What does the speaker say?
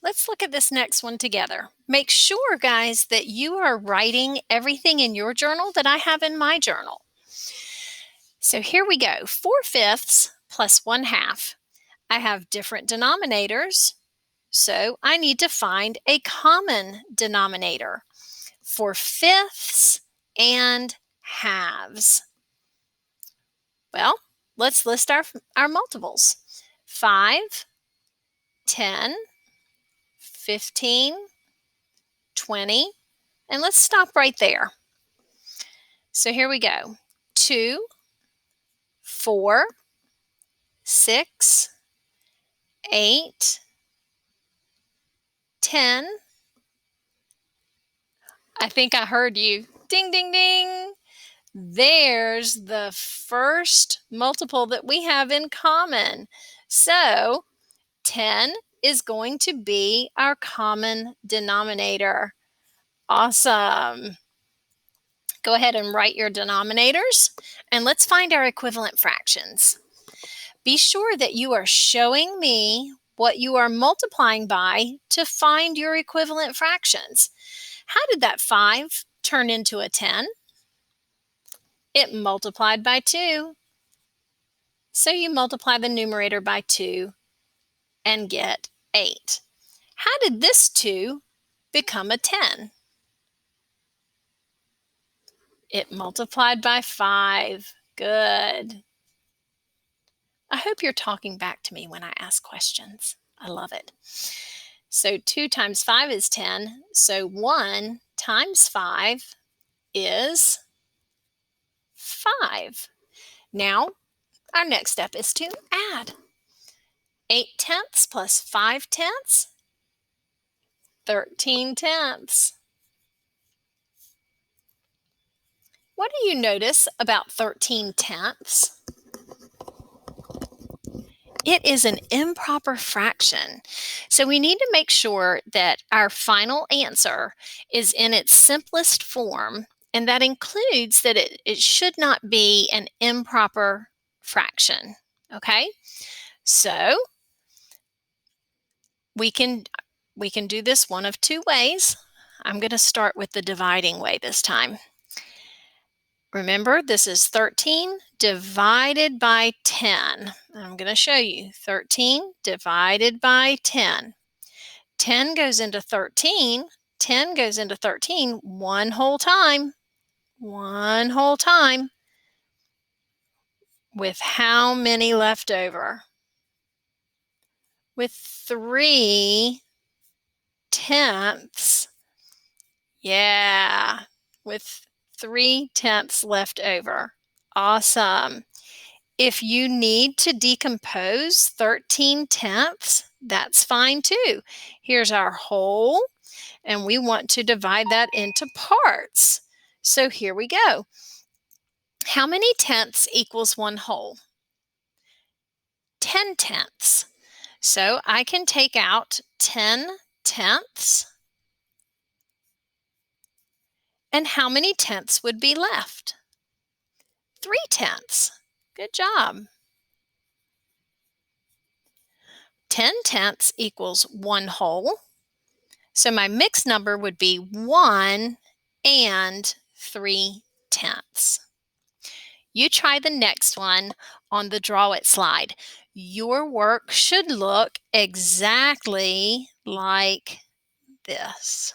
let's look at this next one together. Make sure, guys, that you are writing everything in your journal that I have in my journal. So here we go. 4/5 plus 1/2. I have different denominators, so I need to find a common denominator for fifths and halves. Well, let's list our multiples. 5, 10, 15, 20, and let's stop right there. So here we go. 2, 4, 6, 8, 10. I think I heard you. Ding, ding, ding. There's the first multiple that we have in common. So 10 is going to be our common denominator. Awesome. Go ahead and write your denominators, and let's find our equivalent fractions. Be sure that you are showing me what you are multiplying by to find your equivalent fractions. How did that 5 turn into a 10? It multiplied by 2. So you multiply the numerator by 2 and get 8. How did this 2 become a 10? It multiplied by 5. Good. I hope you're talking back to me when I ask questions. I love it. So 2 times 5 is 10. So 1 times 5 is 5. Now, our next step is to add. 8/10 plus 5/10, 13/10. What do you notice about 13/10? It is an improper fraction. So we need to make sure that our final answer is in its simplest form, and that includes that it should not be an improper fraction. Okay? So we can do this one of two ways. I'm going to start with the dividing way this time. Remember, this is 13 divided by 10. I'm going to show you. 13 divided by 10. 10 goes into 13. 10 goes into 13 one whole time. One whole time. With how many left over? With 3/10. Yeah, with 3/10 left over. Awesome. If you need to decompose 13/10, that's fine too. Here's our whole, and we want to divide that into parts. So here we go. How many tenths equals one whole? 10/10. So I can take out 10/10. And how many tenths would be left? 3/10. Good job. 10/10 equals one whole. So my mixed number would be 1 and 3/10. You try the next one on the Draw It slide. Your work should look exactly like this.